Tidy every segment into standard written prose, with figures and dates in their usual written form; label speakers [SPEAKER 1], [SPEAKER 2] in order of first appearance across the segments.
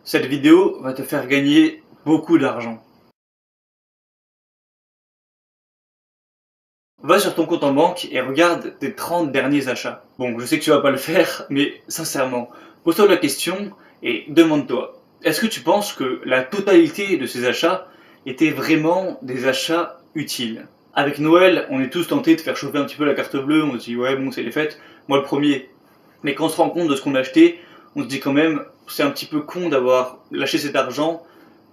[SPEAKER 1] Cette vidéo va te faire gagner beaucoup d'argent. Va sur ton compte en banque et regarde tes 30 derniers achats. Bon, je sais que tu vas pas le faire, mais sincèrement, pose-toi la question et demande-toi, est-ce que tu penses que la totalité de ces achats étaient vraiment des achats utiles? Avec Noël, on est tous tentés de faire chauffer un petit peu la carte bleue, on se dit ouais bon c'est les fêtes, moi le premier. Mais quand on se rend compte de ce qu'on a acheté, on se dit quand même, c'est un petit peu con d'avoir lâché cet argent,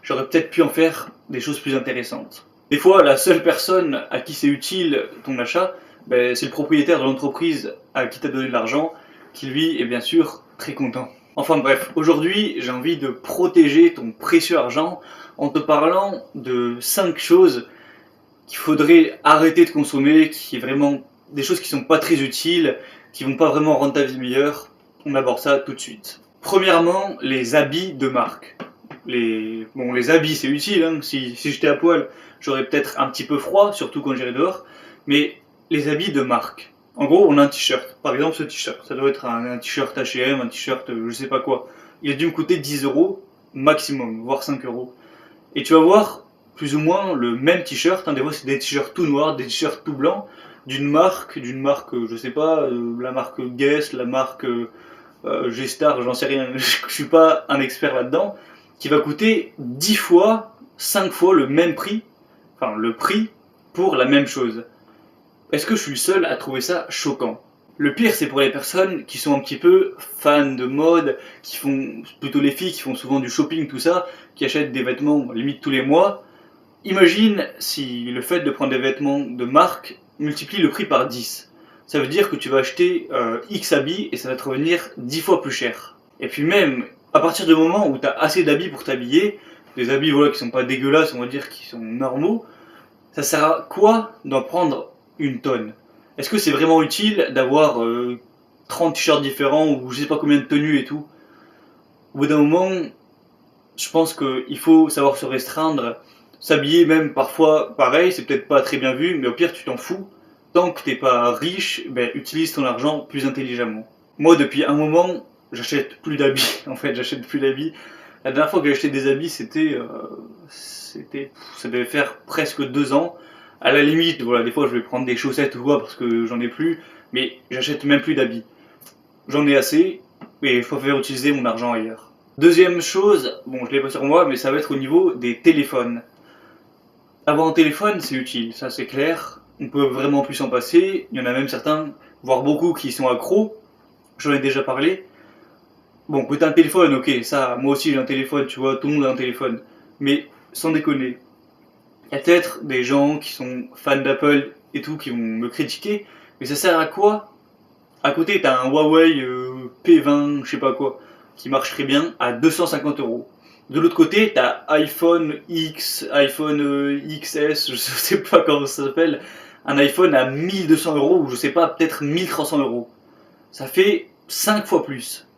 [SPEAKER 1] j'aurais peut-être pu en faire des choses plus intéressantes. Des fois, la seule personne à qui c'est utile ton achat, ben, c'est le propriétaire de l'entreprise à qui tu as donné de l'argent, qui lui est bien sûr très content. Enfin bref, aujourd'hui j'ai envie de protéger ton précieux argent en te parlant de 5 choses qu'il faudrait arrêter de consommer, qui est vraiment des choses qui sont pas très utiles, qui vont pas vraiment rendre ta vie meilleure. On aborde ça tout de suite. Premièrement, les habits de marque. Les habits c'est utile, hein. Si j'étais à poil, j'aurais peut-être un petit peu froid, surtout quand j'irai dehors, mais les habits de marque. En gros, on a un t-shirt. Par exemple, ce t-shirt, ça doit être un t-shirt H&M, un t-shirt je sais pas quoi. Il a dû me coûter 10 euros maximum, voire 5 euros. Et tu vas voir plus ou moins le même t-shirt, hein. Des fois c'est des t-shirts tout noirs, des t-shirts tout blancs, d'une marque, je sais pas, la marque Guess, la marque G-Star, j'en sais rien, je suis pas un expert là-dedans, qui va coûter 10 fois, 5 fois le même prix, enfin le prix pour la même chose. Est-ce que je suis le seul à trouver ça choquant? Le pire, c'est pour les personnes qui sont un petit peu fans de mode, qui font, plutôt les filles qui font souvent du shopping, tout ça, qui achètent des vêtements limite tous les mois. Imagine si le fait de prendre des vêtements de marque multiplie le prix par 10. Ça veut dire que tu vas acheter X habits et ça va te revenir 10 fois plus cher. Et puis même, à partir du moment où tu as assez d'habits pour t'habiller, des habits voilà, qui sont pas dégueulasses, on va dire, qui sont normaux, ça sert à quoi d'en prendre une tonne? Est-ce que c'est vraiment utile d'avoir 30 t-shirts différents ou je sais pas combien de tenues et tout? Au bout d'un moment, je pense qu'il faut savoir se restreindre. S'habiller même parfois pareil, c'est peut-être pas très bien vu, mais au pire tu t'en fous. Tant que t'es pas riche, ben, utilise ton argent plus intelligemment. Moi depuis un moment, j'achète plus d'habits. En fait, j'achète plus d'habits. La dernière fois que j'ai acheté des habits, ça devait faire presque 2 ans. À la limite, voilà, des fois je vais prendre des chaussettes ou quoi parce que j'en ai plus, mais j'achète même plus d'habits. J'en ai assez et je préfère utiliser mon argent ailleurs. Deuxième chose, bon je l'ai pas sur moi, mais ça va être au niveau des téléphones. Avoir un téléphone c'est utile, ça c'est clair, on peut vraiment plus s'en passer, il y en a même certains, voire beaucoup qui sont accros, j'en ai déjà parlé. Bon, peut-être un téléphone, ok, ça, moi aussi j'ai un téléphone, tu vois, tout le monde a un téléphone, mais sans déconner, il y a peut-être des gens qui sont fans d'Apple et tout qui vont me critiquer, mais ça sert à quoi? À côté, t'as un Huawei P20, je sais pas quoi, qui marche très bien à 250 euros. De l'autre côté, t'as iPhone X, iPhone XS, je sais pas comment ça s'appelle, un iPhone à 1200 euros ou je sais pas, peut-être 1300 euros. Ça fait 5 fois plus.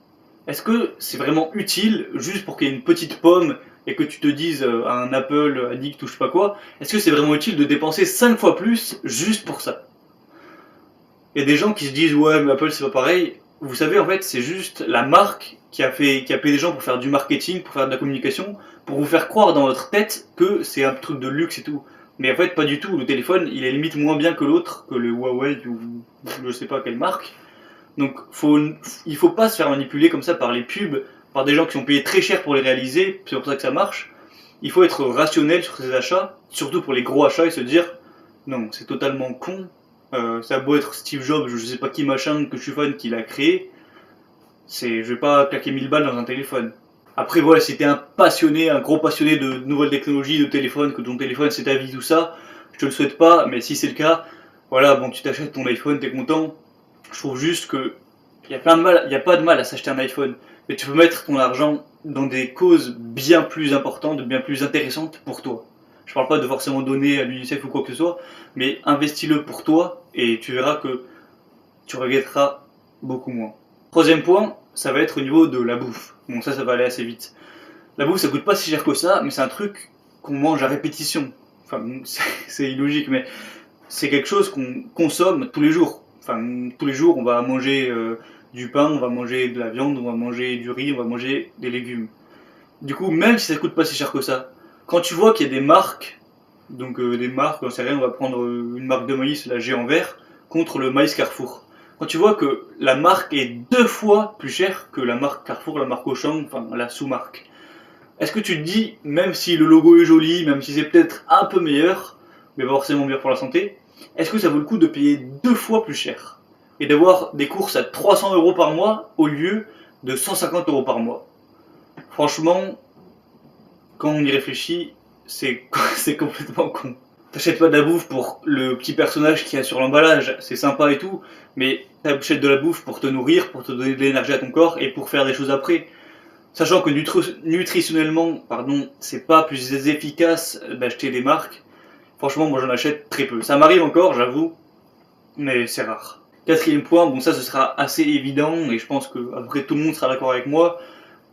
[SPEAKER 1] Est-ce que c'est vraiment utile juste pour qu'il y ait une petite pomme et que tu te dises à un Apple addict ou je sais pas quoi, est-ce que c'est vraiment utile de dépenser 5 fois plus juste pour ça? Il y a des gens qui se disent ouais mais Apple c'est pas pareil. Vous savez en fait c'est juste la marque qui a payé des gens pour faire du marketing, pour faire de la communication, pour vous faire croire dans votre tête que c'est un truc de luxe et tout. Mais en fait pas du tout, le téléphone il est limite moins bien que l'autre, que le Huawei ou je sais pas quelle marque. Donc il faut pas se faire manipuler comme ça par les pubs, par des gens qui sont payés très cher pour les réaliser, c'est pour ça que ça marche. Il faut être rationnel sur ses achats, surtout pour les gros achats et se dire non c'est totalement con, ça a beau être Steve Jobs, je sais pas qui machin, que je suis fan, qui l'a créé, je vais pas claquer 1000 balles dans un téléphone. Après voilà, si t'es un passionné, un gros passionné de nouvelles technologies, de téléphone, que ton téléphone c'est ta vie, tout ça, je te le souhaite pas, mais si c'est le cas, voilà, bon tu t'achètes ton iPhone, t'es content. Je trouve juste que y a pas de mal à s'acheter un iPhone, mais tu peux mettre ton argent dans des causes bien plus importantes, bien plus intéressantes pour toi. Je parle pas de forcément donner à l'UNICEF ou quoi que ce soit, mais investis-le pour toi et tu verras que tu regretteras beaucoup moins. Troisième point, ça va être au niveau de la bouffe. Bon, ça va aller assez vite. La bouffe, ça coûte pas si cher que ça, mais c'est un truc qu'on mange à répétition. Enfin, c'est illogique, mais c'est quelque chose qu'on consomme tous les jours. Enfin, tous les jours, on va manger du pain, on va manger de la viande, on va manger du riz, on va manger des légumes. Du coup, même si ça coûte pas si cher que ça, quand tu vois qu'il y a des marques, donc des marques, on sait rien, on va prendre une marque de maïs, la Géant Vert, contre le maïs Carrefour. Quand tu vois que la marque est 2 fois plus chère que la marque Carrefour, la marque Auchan, enfin la sous-marque, est-ce que tu te dis, même si le logo est joli, même si c'est peut-être un peu meilleur, mais pas forcément meilleur pour la santé, est-ce que ça vaut le coup de payer 2 fois plus cher et d'avoir des courses à 300 € par mois au lieu de 150 € par mois? Franchement, quand on y réfléchit, c'est c'est complètement con. T'achètes pas de la bouffe pour le petit personnage qu'il y a sur l'emballage, c'est sympa et tout, mais t'achètes de la bouffe pour te nourrir, pour te donner de l'énergie à ton corps et pour faire des choses après. Sachant que nutritionnellement, pardon, c'est pas plus efficace d'acheter des marques. Franchement, moi j'en achète très peu. Ça m'arrive encore, j'avoue, mais c'est rare. Quatrième point, bon ça ce sera assez évident et je pense que après tout le monde sera d'accord avec moi.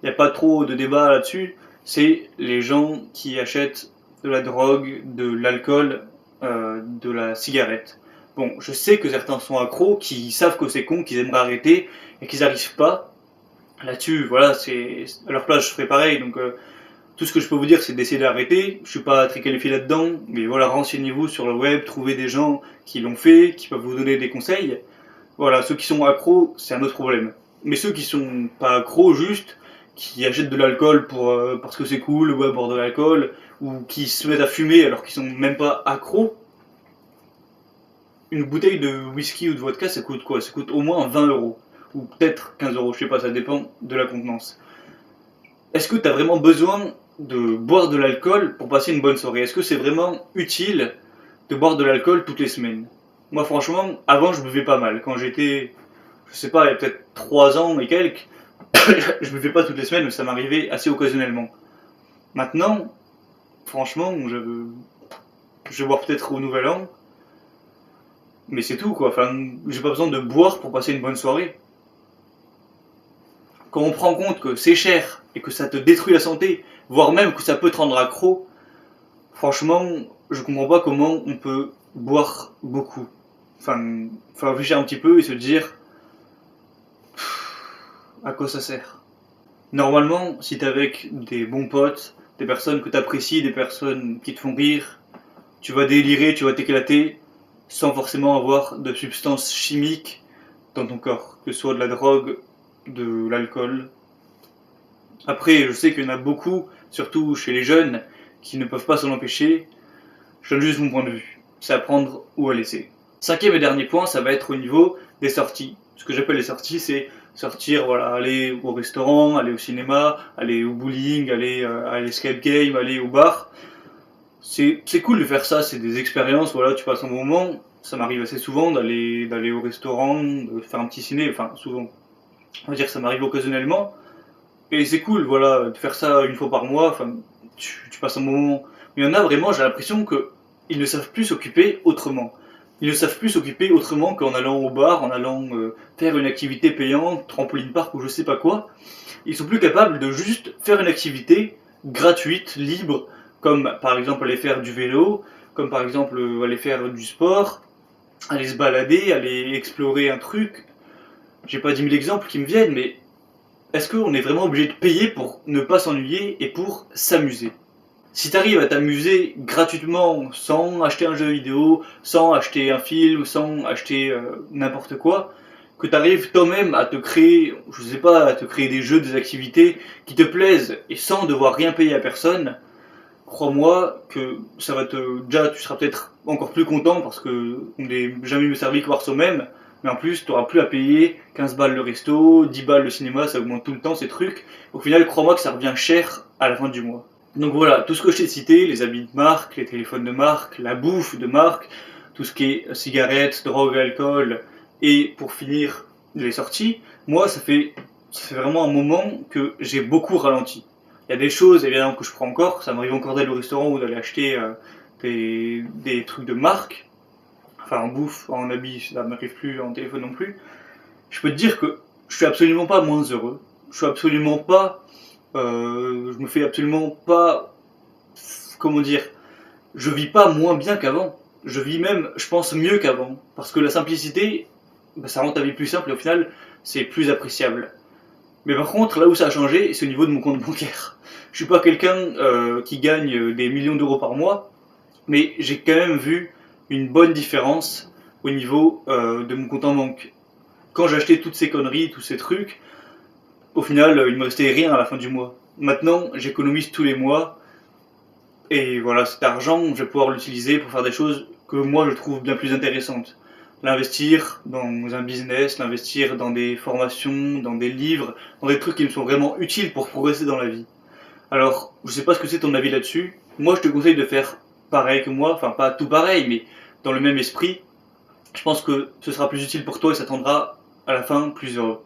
[SPEAKER 1] Il n'y a pas trop de débat là-dessus. C'est les gens qui achètent de la drogue, de l'alcool, de la cigarette. Bon, je sais que certains sont accros, qui savent que c'est con, qu'ils aimeraient arrêter et qu'ils n'arrivent pas. Là-dessus, voilà, c'est à leur place, je ferais pareil. Donc, tout ce que je peux vous dire, c'est d'essayer d'arrêter. Je suis pas très qualifié là-dedans, mais voilà, renseignez-vous sur le web, trouvez des gens qui l'ont fait, qui peuvent vous donner des conseils. Voilà, ceux qui sont accros, c'est un autre problème. Mais ceux qui sont pas accros, juste, qui achètent de l'alcool parce que c'est cool, ouais, boire de l'alcool, ou qui se mettent à fumer alors qu'ils sont même pas accros, une bouteille de whisky ou de vodka, ça coûte quoi? Ça coûte au moins 20 €. Ou peut-être 15 €, je sais pas, ça dépend de la contenance. Est-ce que tu as vraiment besoin de boire de l'alcool pour passer une bonne soirée? Est-ce que c'est vraiment utile de boire de l'alcool toutes les semaines? Moi franchement, avant je buvais pas mal. Quand j'étais, je sais pas, il y a peut-être 3 ans et quelques, je buvais pas toutes les semaines, mais ça m'arrivait assez occasionnellement. Maintenant, franchement, je vais boire peut-être au nouvel an, mais c'est tout quoi. Enfin, j'ai pas besoin de boire pour passer une bonne soirée. Quand on prend compte que c'est cher et que ça te détruit la santé, voire même que ça peut te rendre accro, franchement, je comprends pas comment on peut boire beaucoup. Enfin, faut réfléchir un petit peu et se dire à quoi ça sert. Normalement, si t'es avec des bons potes, des personnes que t'apprécies, des personnes qui te font rire, tu vas délirer, tu vas t'éclater, sans forcément avoir de substances chimiques dans ton corps, que ce soit de la drogue, de l'alcool. Après, je sais qu'il y en a beaucoup, surtout chez les jeunes, qui ne peuvent pas s'en empêcher. Je donne juste mon point de vue. C'est à prendre ou à laisser. Cinquième et dernier point, ça va être au niveau des sorties. Ce que j'appelle les sorties, c'est sortir, voilà, aller au restaurant, aller au cinéma, aller au bowling, aller à l'escape game, aller au bar. C'est cool de faire ça, c'est des expériences, voilà, tu passes un bon moment. Ça m'arrive assez souvent d'aller au restaurant, de faire un petit ciné, enfin souvent. On va dire que ça m'arrive occasionnellement. Et c'est cool, voilà, de faire ça une fois par mois, enfin, tu passes un bon moment. Mais il y en a vraiment, j'ai l'impression que ils ne savent plus s'occuper autrement. Ils ne savent plus s'occuper autrement qu'en allant au bar, en allant faire une activité payante, trampoline park ou je sais pas quoi. Ils sont plus capables de juste faire une activité gratuite, libre, comme par exemple aller faire du vélo, comme par exemple aller faire du sport, aller se balader, aller explorer un truc. J'ai pas 10 000 exemples qui me viennent, mais est-ce qu'on est vraiment obligé de payer pour ne pas s'ennuyer et pour s'amuser? Si tu arrives à t'amuser gratuitement, sans acheter un jeu vidéo, sans acheter un film, sans acheter n'importe quoi, que tu arrives toi-même à te créer, je sais pas, à te créer des jeux, des activités qui te plaisent et sans devoir rien payer à personne, crois-moi que ça va te. Déjà, tu seras peut-être encore plus content parce que on n'est jamais mieux servi que par soi-même. Mais en plus, tu n'auras plus à payer 15 balles le resto, 10 balles le cinéma, ça augmente tout le temps ces trucs. Au final, crois-moi que ça revient cher à la fin du mois. Donc voilà, tout ce que je t'ai cité, les habits de marque, les téléphones de marque, la bouffe de marque, tout ce qui est cigarettes, drogue, alcool, et pour finir, les sorties, moi ça fait vraiment un moment que j'ai beaucoup ralenti. Il y a des choses évidemment que je prends encore, ça m'arrive encore d'aller au restaurant ou d'aller acheter des trucs de marque, enfin en bouffe, en habit, ça m'arrive plus, en téléphone non plus. Je peux te dire que je suis absolument pas moins heureux, je suis absolument pas, je me fais absolument pas, comment dire, je vis pas moins bien qu'avant, je vis même, je pense, mieux qu'avant, parce que la simplicité, bah, ça rend ta vie plus simple et au final, c'est plus appréciable. Mais par contre, là où ça a changé, c'est au niveau de mon compte bancaire. Je suis pas quelqu'un qui gagne des millions d'euros par mois, mais j'ai quand même vu une bonne différence au niveau de mon compte en banque. Quand j'achetais toutes ces conneries, tous ces trucs, au final, il me restait rien à la fin du mois. Maintenant, j'économise tous les mois, et voilà, cet argent, je vais pouvoir l'utiliser pour faire des choses que moi je trouve bien plus intéressantes. L'investir dans un business, l'investir dans des formations, dans des livres, dans des trucs qui me sont vraiment utiles pour progresser dans la vie. Alors, je sais pas ce que c'est ton avis là-dessus. Moi, je te conseille de faire pareil que moi, enfin pas tout pareil, mais dans le même esprit. Je pense que ce sera plus utile pour toi et ça te rendra à la fin plus heureux.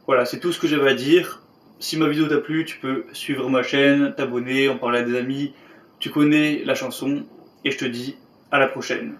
[SPEAKER 1] Voilà, c'est tout ce que j'avais à dire. Si ma vidéo t'a plu, tu peux suivre ma chaîne, t'abonner, en parler à des amis. Tu connais la chanson et je te dis à la prochaine.